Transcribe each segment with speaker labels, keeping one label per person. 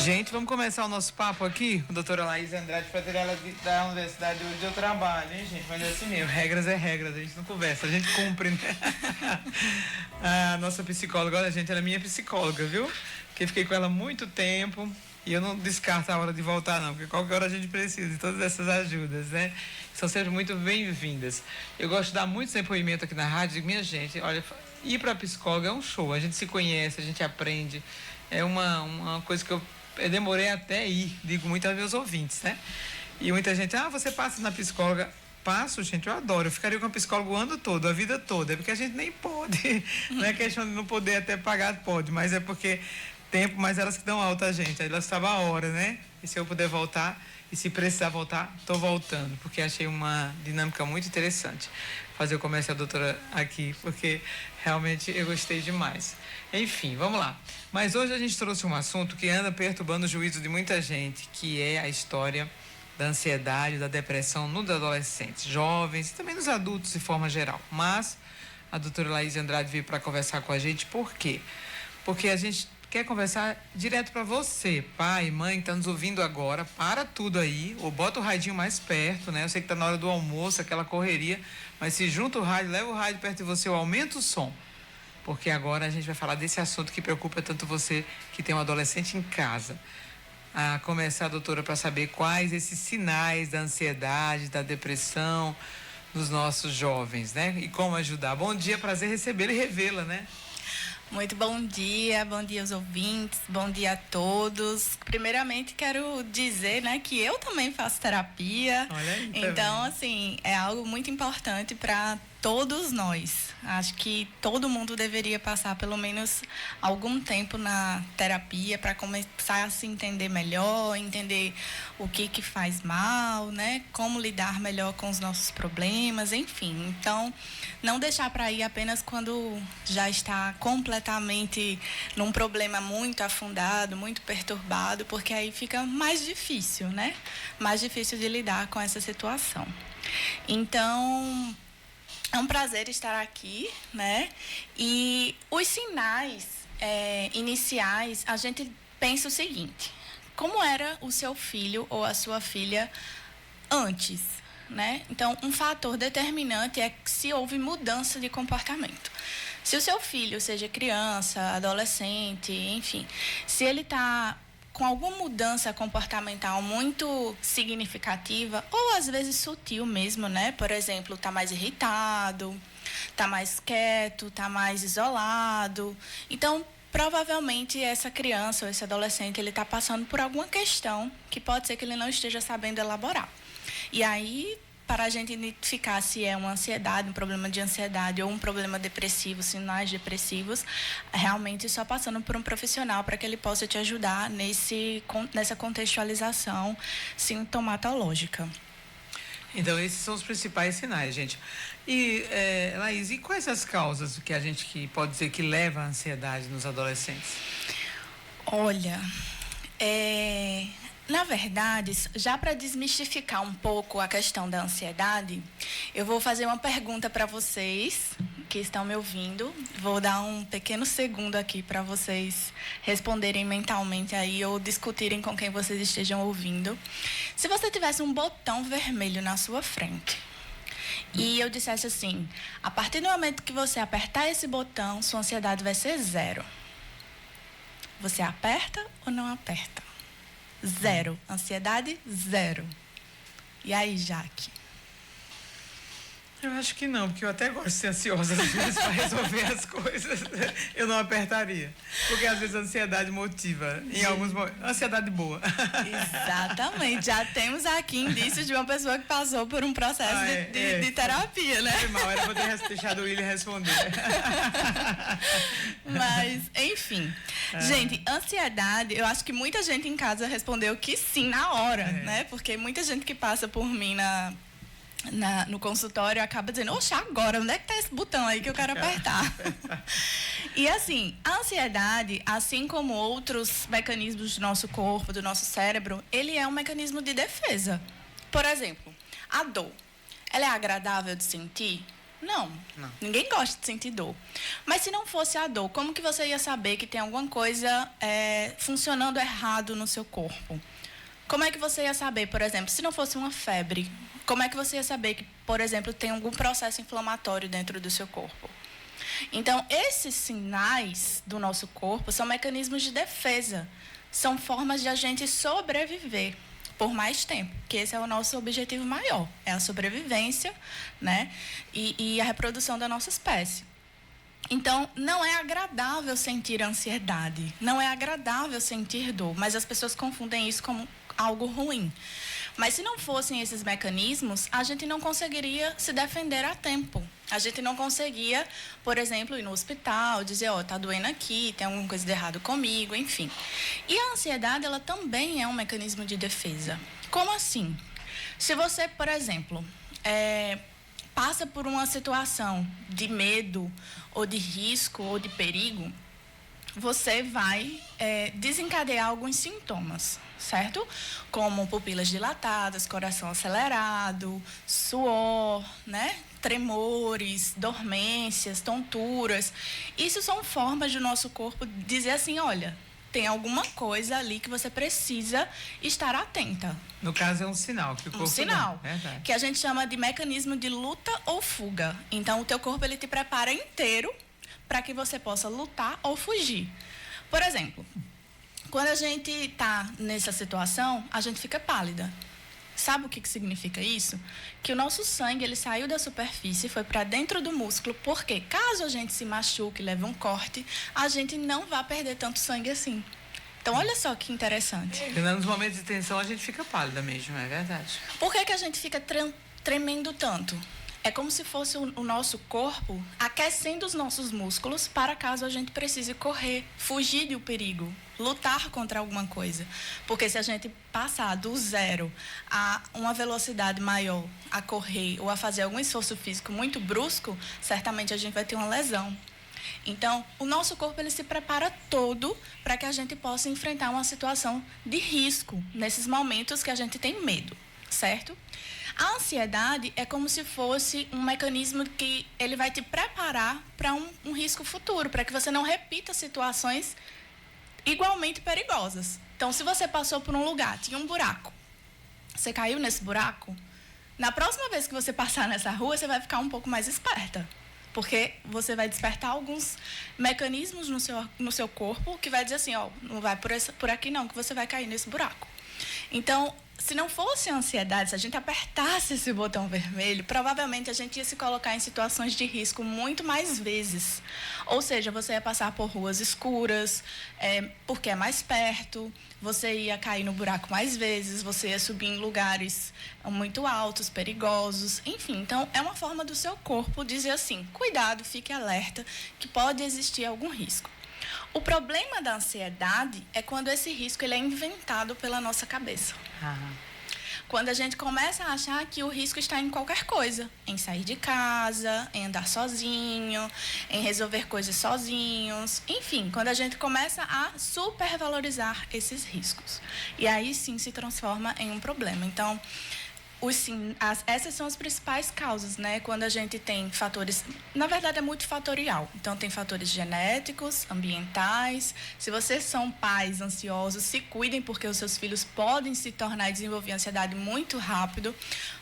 Speaker 1: Gente, vamos começar o nosso papo aqui com a doutora Laís Andrade, ela da Universidade onde eu trabalho, hein, gente? Mas é assim mesmo, regras é regras, a gente não conversa, a gente cumpre, né? A nossa psicóloga, olha, gente, ela é minha psicóloga, viu? Porque fiquei com ela há muito tempo e eu não descarto a hora de voltar, não, porque qualquer hora a gente precisa de todas essas ajudas, né? São sempre muito bem-vindas. Eu gosto de dar muito depoimento aqui na rádio, digo, minha gente, olha, ir para psicóloga é um show, a gente se conhece, a gente aprende, é uma coisa que eu demorei até ir, digo muito aos meus ouvintes, né? E muita gente, você passa na psicóloga. Passo, gente, eu adoro. Eu ficaria com a psicóloga o ano todo, a vida toda. É porque a gente nem pode. Não é questão de não poder até pagar, pode, mas é porque tempo, mas elas que dão alta a gente. Elas estavam a hora, né? E se eu puder voltar, e se precisar voltar, estou voltando, porque achei uma dinâmica muito interessante fazer o comercial da doutora aqui, porque realmente eu gostei demais. Enfim, vamos lá. Mas hoje a gente trouxe um assunto que anda perturbando o juízo de muita gente, que é a história da ansiedade, da depressão nos adolescentes, jovens e também nos adultos de forma geral. Mas a doutora Laís Andrade veio para conversar com a gente, por quê? Porque a gente quer conversar direto para você, pai, mãe, que está nos ouvindo agora, para tudo aí, ou bota o radinho mais perto, né? Eu sei que está na hora do almoço, aquela correria, mas se junta o rádio, leva o rádio perto de você, ou aumenta o som, porque agora a gente vai falar desse assunto que preocupa tanto você que tem um adolescente em casa. A começar, doutora, para saber quais esses sinais da ansiedade, da depressão dos nossos jovens, né? E como ajudar. Bom dia, prazer recebê-la e revê-la, né?
Speaker 2: Muito bom dia aos ouvintes, bom dia a todos. Primeiramente, quero dizer, né, que eu também faço terapia.
Speaker 1: Olha aí,
Speaker 2: então, assim, é algo muito importante para todos nós. Acho que todo mundo deveria passar pelo menos algum tempo na terapia para começar a se entender melhor, entender o que faz mal, né? Como lidar melhor com os nossos problemas, enfim. Então, não deixar para ir apenas quando já está completamente num problema muito afundado, muito perturbado, porque aí fica mais difícil, né? Mais difícil de lidar com essa situação. Então, é um prazer estar aqui, né? E os sinais iniciais, a gente pensa o seguinte: como era o seu filho ou a sua filha antes, né? Então, um fator determinante é se houve mudança de comportamento. Se o seu filho, seja criança, adolescente, enfim, se ele está com alguma mudança comportamental muito significativa, ou às vezes sutil mesmo, né? Por exemplo, tá mais irritado, tá mais quieto, tá mais isolado. Então, provavelmente essa criança ou esse adolescente, ele tá passando por alguma questão que pode ser que ele não esteja sabendo elaborar. E aí, para a gente identificar se é uma ansiedade, um problema de ansiedade ou um problema depressivo, sinais depressivos, realmente só passando por um profissional para que ele possa te ajudar nessa contextualização sintomatológica.
Speaker 1: Então, esses são os principais sinais, gente. E, Laís, e quais as causas que a gente pode dizer que leva à ansiedade nos adolescentes?
Speaker 2: Olha, na verdade, já para desmistificar um pouco a questão da ansiedade, eu vou fazer uma pergunta para vocês que estão me ouvindo. Vou dar um pequeno segundo aqui para vocês responderem mentalmente aí ou discutirem com quem vocês estejam ouvindo. Se você tivesse um botão vermelho na sua frente e eu dissesse assim: a partir do momento que você apertar esse botão, sua ansiedade vai ser 0. Você aperta ou não aperta? 0. Ansiedade, 0. E aí, Jaque?
Speaker 1: Eu acho que não, porque eu até gosto de ser ansiosa às vezes para resolver as coisas. Eu não apertaria. Porque às vezes a ansiedade motiva. Em alguns momentos. Ansiedade boa.
Speaker 2: Exatamente. Já temos aqui indícios de uma pessoa que passou por um processo de terapia, né?
Speaker 1: Foi mal, era para ter deixado o William responder.
Speaker 2: Mas, enfim. Gente, ansiedade, eu acho que muita gente em casa respondeu que sim na hora, né? Porque muita gente que passa por mim no consultório acaba dizendo: oxa, agora, onde é que tá esse botão aí que eu quero apertar? E assim, a ansiedade, assim como outros mecanismos do nosso corpo, do nosso cérebro, ele é um mecanismo de defesa. Por exemplo, a dor, ela é agradável de sentir? Não. Ninguém gosta de sentir dor. Mas se não fosse a dor, como que você ia saber que tem alguma coisa funcionando errado no seu corpo? Como é que você ia saber, por exemplo, se não fosse uma febre, como é que você ia saber que, por exemplo, tem algum processo inflamatório dentro do seu corpo? Então, esses sinais do nosso corpo são mecanismos de defesa, são formas de a gente sobreviver por mais tempo, que esse é o nosso objetivo maior, é a sobrevivência, né? E a reprodução da nossa espécie. Então, não é agradável sentir ansiedade, não é agradável sentir dor, mas as pessoas confundem isso como algo ruim. Mas se não fossem esses mecanismos, a gente não conseguiria se defender a tempo. A gente não conseguia, por exemplo, ir no hospital, dizer, tá doendo aqui, tem alguma coisa de errado comigo, enfim. E a ansiedade, ela também é um mecanismo de defesa. Como assim? Se você, por exemplo, passa por uma situação de medo, ou de risco, ou de perigo, você vai desencadear alguns sintomas, certo? Como pupilas dilatadas, coração acelerado, suor, né? Tremores, dormências, tonturas. Isso são formas do nosso corpo dizer assim, olha, tem alguma coisa ali que você precisa estar atenta.
Speaker 1: No caso, é um sinal que o corpo...
Speaker 2: Um sinal, que a gente chama de mecanismo de luta ou fuga. Então, o teu corpo, ele te prepara inteiro para que você possa lutar ou fugir. Por exemplo, quando a gente está nessa situação, a gente fica pálida. Sabe o que significa isso? Que o nosso sangue, ele saiu da superfície e foi para dentro do músculo, porque caso a gente se machuque, leve um corte, a gente não vai perder tanto sangue assim. Então, olha só que interessante.
Speaker 1: Nos momentos de tensão, a gente fica pálida mesmo, é verdade.
Speaker 2: Por que a gente fica tremendo tanto? É como se fosse o nosso corpo aquecendo os nossos músculos para caso a gente precise correr, fugir do perigo, lutar contra alguma coisa. Porque se a gente passar do zero a uma velocidade maior, a correr ou a fazer algum esforço físico muito brusco, certamente a gente vai ter uma lesão. Então, o nosso corpo, ele se prepara todo para que a gente possa enfrentar uma situação de risco nesses momentos que a gente tem medo, certo? A ansiedade é como se fosse um mecanismo que ele vai te preparar para um risco futuro, para que você não repita situações igualmente perigosas. Então, se você passou por um lugar, tinha um buraco, você caiu nesse buraco, na próxima vez que você passar nessa rua, você vai ficar um pouco mais esperta, porque você vai despertar alguns mecanismos no seu corpo que vai dizer assim, não vai por aqui não, que você vai cair nesse buraco. Então, se não fosse a ansiedade, se a gente apertasse esse botão vermelho, provavelmente a gente ia se colocar em situações de risco muito mais vezes. Ou seja, você ia passar por ruas escuras, porque é mais perto, você ia cair no buraco mais vezes, você ia subir em lugares muito altos, perigosos, enfim. Então, é uma forma do seu corpo dizer assim, cuidado, fique alerta, que pode existir algum risco. O problema da ansiedade é quando esse risco ele é inventado pela nossa cabeça. Quando a gente começa a achar que o risco está em qualquer coisa, em sair de casa, em andar sozinho, em resolver coisas sozinhos, enfim, quando a gente começa a supervalorizar esses riscos. E aí sim se transforma em um problema. Então, essas são as principais causas, né? Quando a gente tem fatores... Na verdade, é multifatorial. Então, tem fatores genéticos, ambientais. Se vocês são pais ansiosos, se cuidem, porque os seus filhos podem se tornar e desenvolver ansiedade muito rápido.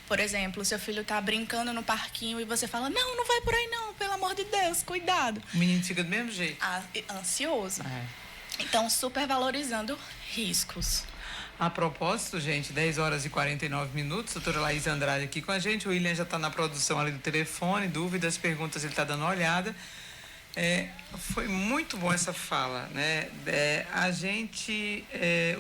Speaker 2: Por exemplo, o seu filho está brincando no parquinho e você fala, não vai por aí não, pelo amor de Deus, cuidado.
Speaker 1: O menino fica do mesmo jeito.
Speaker 2: Ansioso. Então, supervalorizando riscos.
Speaker 1: A propósito, gente, 10 horas e 49 minutos, a doutora Laís Andrade aqui com a gente, o William já está na produção ali do telefone, dúvidas, perguntas, ele está dando uma olhada. Foi muito bom essa fala, né?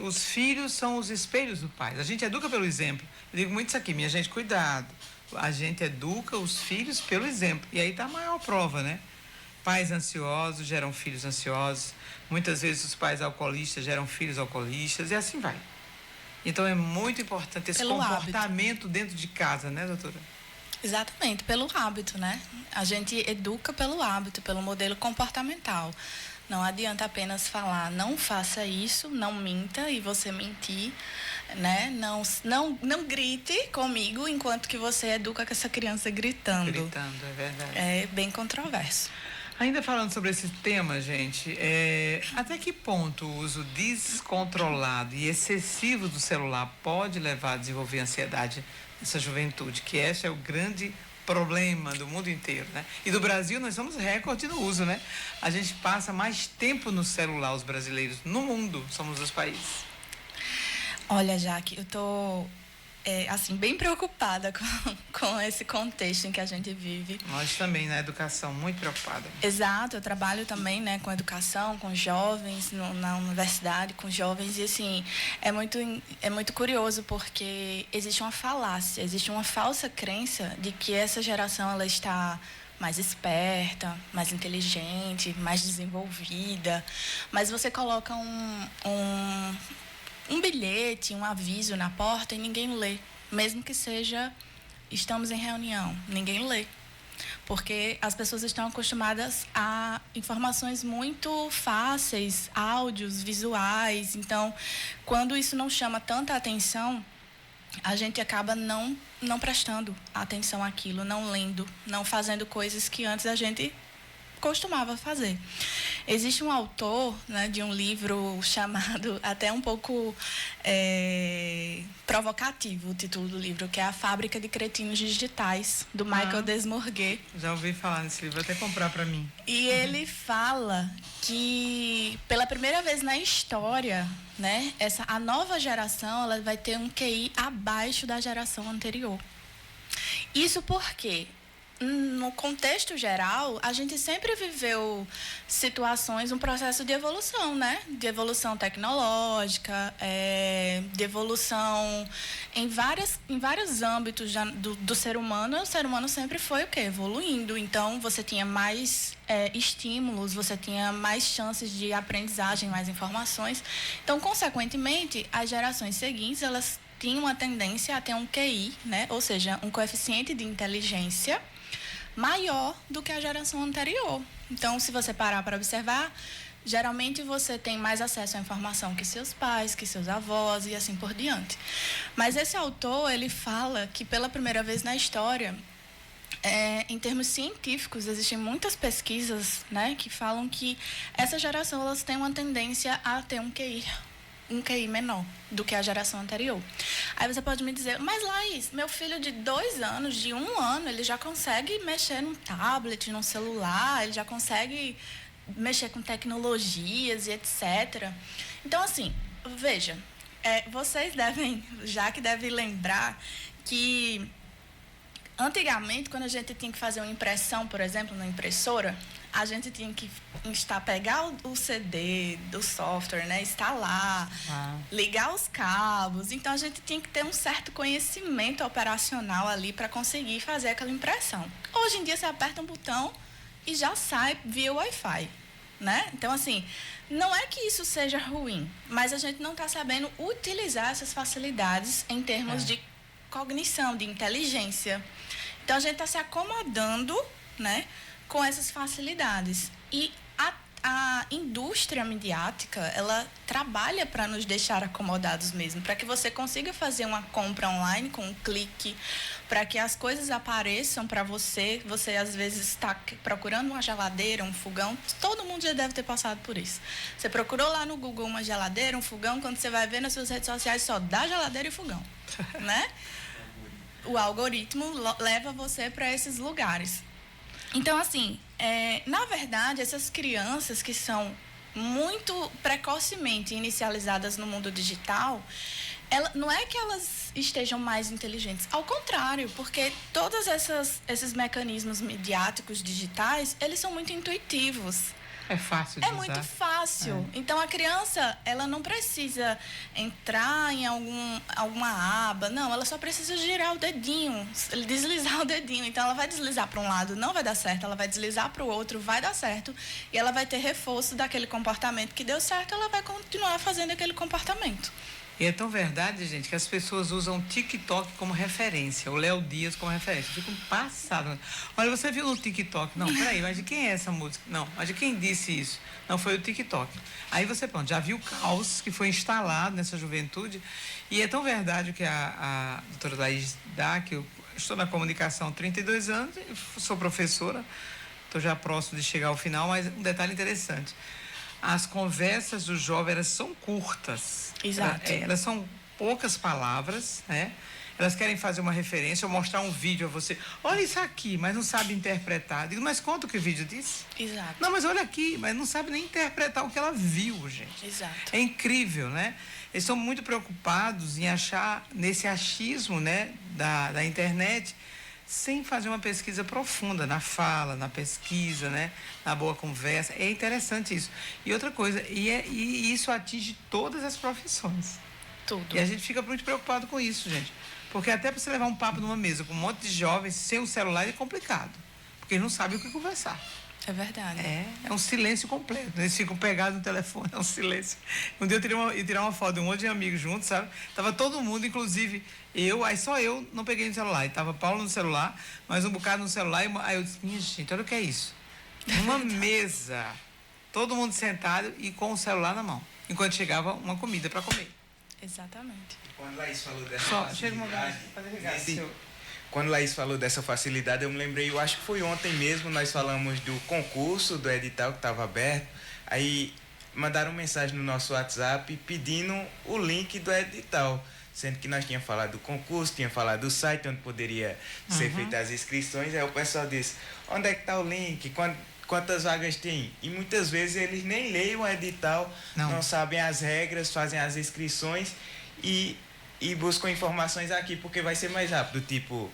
Speaker 1: Os filhos são os espelhos do pai, a gente educa pelo exemplo. Eu digo muito isso aqui, minha gente, cuidado, a gente educa os filhos pelo exemplo, e aí está a maior prova, né? Pais ansiosos geram filhos ansiosos, muitas vezes os pais alcoolistas geram filhos alcoolistas, e assim vai. Então, é muito importante esse comportamento dentro de casa, né, doutora?
Speaker 2: Exatamente, pelo hábito, né? A gente educa pelo hábito, pelo modelo comportamental. Não adianta apenas falar, não faça isso, não minta e você mentir, né? Não grite comigo enquanto que você educa com essa criança gritando.
Speaker 1: Gritando, é verdade.
Speaker 2: É bem controverso.
Speaker 1: Ainda falando sobre esse tema, gente, até que ponto o uso descontrolado e excessivo do celular pode levar a desenvolver ansiedade nessa juventude, que esse é o grande problema do mundo inteiro, né? E do Brasil nós somos recorde no uso, né? A gente passa mais tempo no celular, os brasileiros, no mundo, somos os países.
Speaker 2: Olha, Jaque, eu tô assim, bem preocupada com esse contexto em que a gente vive.
Speaker 1: Nós também, na educação, muito preocupada.
Speaker 2: Exato, eu trabalho também, né, com educação, com jovens, na universidade, com jovens, e assim, é muito curioso, porque existe uma falácia, existe uma falsa crença de que essa geração, ela está mais esperta, mais inteligente, mais desenvolvida, mas você coloca um bilhete, um aviso na porta e ninguém lê. Mesmo que seja, estamos em reunião, ninguém lê. Porque as pessoas estão acostumadas a informações muito fáceis, áudios, visuais. Então, quando isso não chama tanta atenção, a gente acaba não prestando atenção àquilo, não lendo, não fazendo coisas que antes a gente costumava fazer. Existe um autor, né, de um livro chamado, até um pouco provocativo o título do livro, que é A Fábrica de Cretinos Digitais, do Michael Desmourguet.
Speaker 1: Já ouvi falar nesse livro, vou até comprar para mim.
Speaker 2: E ele fala que, pela primeira vez na história, né, a nova geração, ela vai ter um QI abaixo da geração anterior. Isso porque, no contexto geral, a gente sempre viveu situações, um processo de evolução, né? De evolução tecnológica, de evolução em vários âmbitos do ser humano. O ser humano sempre foi o quê? Evoluindo. Então, você tinha mais estímulos, você tinha mais chances de aprendizagem, mais informações. Então, consequentemente, as gerações seguintes, elas tinham uma tendência a ter um QI, né? Ou seja, um coeficiente de inteligência maior do que a geração anterior. Então, se você parar para observar, geralmente você tem mais acesso à informação que seus pais, que seus avós e assim por diante. Mas esse autor, ele fala que pela primeira vez na história, em termos científicos, existem muitas pesquisas, né, que falam que essa geração, elas têm uma tendência a ter um QI menor do que a geração anterior. Aí você pode me dizer, mas Laís, meu filho de 2 anos, de 1 ano, ele já consegue mexer num tablet, num celular, ele já consegue mexer com tecnologias e etc. Então, assim, veja, vocês devem lembrar que antigamente, quando a gente tinha que fazer uma impressão, por exemplo, na impressora, a gente tinha que pegar o CD do software, né, instalar, ligar os cabos. Então, a gente tinha que ter um certo conhecimento operacional ali para conseguir fazer aquela impressão. Hoje em dia, você aperta um botão e já sai via Wi-Fi, né? Então, assim, não é que isso seja ruim, mas a gente não está sabendo utilizar essas facilidades em termos de cognição, de inteligência. Então, a gente está se acomodando, né, com essas facilidades. E a indústria midiática, ela trabalha para nos deixar acomodados mesmo, para que você consiga fazer uma compra online com um clique, para que as coisas apareçam para você. Você, às vezes, está procurando uma geladeira, um fogão. Todo mundo já deve ter passado por isso. Você procurou lá no Google uma geladeira, um fogão, quando você vai ver nas suas redes sociais, só dá geladeira e fogão, né? O algoritmo leva você para esses lugares. Então, assim, na verdade, essas crianças que são muito precocemente inicializadas no mundo digital, não é que elas estejam mais inteligentes. Ao contrário, porque todos esses mecanismos midiáticos digitais, eles são muito intuitivos.
Speaker 1: É fácil de usar.
Speaker 2: É muito fácil. Então, a criança, ela não precisa entrar em alguma aba. Não, ela só precisa girar o dedinho, deslizar o dedinho. Então, ela vai deslizar para um lado, não vai dar certo. Ela vai deslizar para o outro, vai dar certo. E ela vai ter reforço daquele comportamento que deu certo, ela vai continuar fazendo aquele comportamento,
Speaker 1: E é tão verdade, gente, que as pessoas usam o TikTok como referência, o Léo Dias como referência. Ficam passados. Olha, você viu no TikTok? Não, peraí, mas de quem é essa música? Não, mas de quem disse isso? Não, foi o TikTok. Aí você, pronto, já viu o caos que foi instalado nessa juventude. E é tão verdade o que a doutora Laís dá, que eu estou na comunicação há 32 anos, sou professora, estou já próximo de chegar ao final, mas um detalhe interessante. As conversas do jovem, elas são curtas.
Speaker 2: Exato.
Speaker 1: Elas são poucas palavras, né? Elas querem fazer uma referência ou mostrar um vídeo a você. Olha isso aqui, mas não sabe interpretar. Digo, mas conta o que o vídeo disse.
Speaker 2: Exato.
Speaker 1: Não, mas olha aqui, mas não sabe nem interpretar o que ela viu, gente.
Speaker 2: Exato.
Speaker 1: É incrível, né? Eles estão muito preocupados em achar, nesse achismo, né, da internet, sem fazer uma pesquisa profunda na fala, na pesquisa, né, na boa conversa. É interessante isso. E outra coisa, e isso atinge todas as profissões.
Speaker 2: Tudo.
Speaker 1: E a gente fica muito preocupado com isso, gente. Porque até para você levar um papo numa mesa com um monte de jovens sem o celular é complicado. Porque eles não sabem o que conversar.
Speaker 2: É verdade.
Speaker 1: É um silêncio completo. Eles ficam pegados no telefone, é um silêncio. Um dia eu ia tirar uma foto de um monte de amigos juntos, sabe? Tava todo mundo, inclusive aí só eu não peguei no celular. E tava Paulo no celular, mas um bocado no celular. Aí eu disse, minha gente, olha o que é isso. Uma mesa, todo mundo sentado e com o celular na mão. Enquanto chegava uma comida para comer.
Speaker 2: Exatamente.
Speaker 3: Quando Laís falou dessa facilidade, quando Laís falou dessa facilidade, eu me lembrei, eu acho que foi ontem mesmo, nós falamos do concurso, do edital que estava aberto, aí mandaram mensagem no nosso WhatsApp pedindo o link do edital, sendo que nós tínhamos falado do concurso, tínhamos falado do site onde poderia ser feitas as inscrições, aí o pessoal disse, onde é que está o link, quantas vagas tem? E muitas vezes eles nem leem o edital, não sabem as regras, fazem as inscrições e buscam informações aqui, porque vai ser mais rápido, tipo,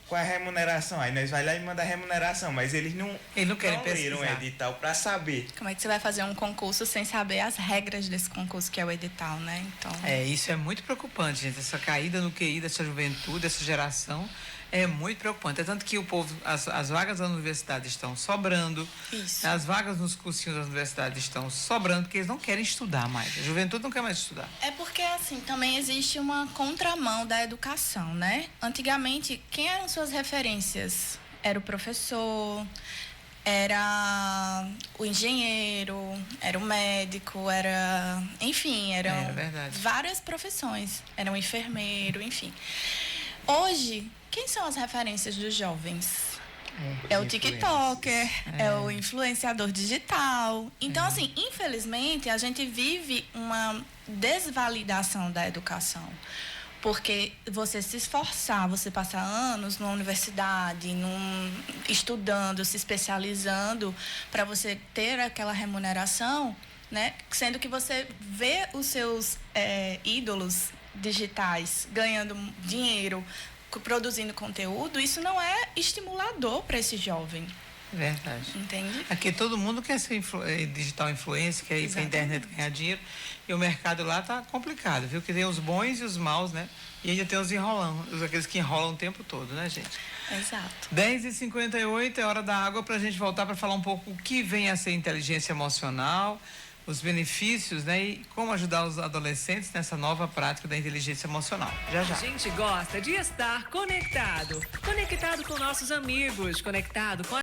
Speaker 3: qual é a remuneração? Aí nós vai lá e manda a remuneração, mas eles não
Speaker 1: querem
Speaker 3: leram o edital para saber.
Speaker 2: Como é que você vai fazer um concurso sem saber as regras desse concurso, que é o edital, né? Então...
Speaker 1: Isso é muito preocupante, gente. Essa caída no QI dessa juventude, dessa geração, é muito preocupante. É tanto que o povo, as vagas da universidade estão sobrando.
Speaker 2: Isso.
Speaker 1: As vagas nos cursinhos da universidade estão sobrando, porque eles não querem estudar mais. A juventude não quer mais estudar.
Speaker 2: É porque, assim, também existe uma contramão da educação, né? Antigamente, quem eram suas referências? Era o professor, era o engenheiro, era o médico, enfim, eram várias profissões. Era um enfermeiro, enfim. Hoje, quem são as referências dos jovens? É o TikToker, é o influenciador digital. Então, assim, infelizmente, a gente vive uma desvalidação da educação. Porque você se esforçar, você passar anos numa universidade, estudando, se especializando, para você ter aquela remuneração, né? Sendo que você vê os seus ídolos digitais ganhando dinheiro, produzindo conteúdo, isso não é estimulador para esse jovem.
Speaker 1: Verdade.
Speaker 2: Entende?
Speaker 1: Aqui todo mundo quer ser digital influencer, quer ir para a internet ganhar dinheiro. E o mercado lá tá complicado, viu? Que tem os bons e os maus, né? E ainda tem os aqueles que enrolam o tempo todo, né, gente?
Speaker 2: Exato.
Speaker 1: 10h58, é hora da água para a gente voltar para falar um pouco o que vem a ser inteligência emocional, os benefícios, né? E como ajudar os adolescentes nessa nova prática da inteligência emocional. Já, já.
Speaker 4: A gente gosta de estar conectado. Conectado com nossos amigos, conectado com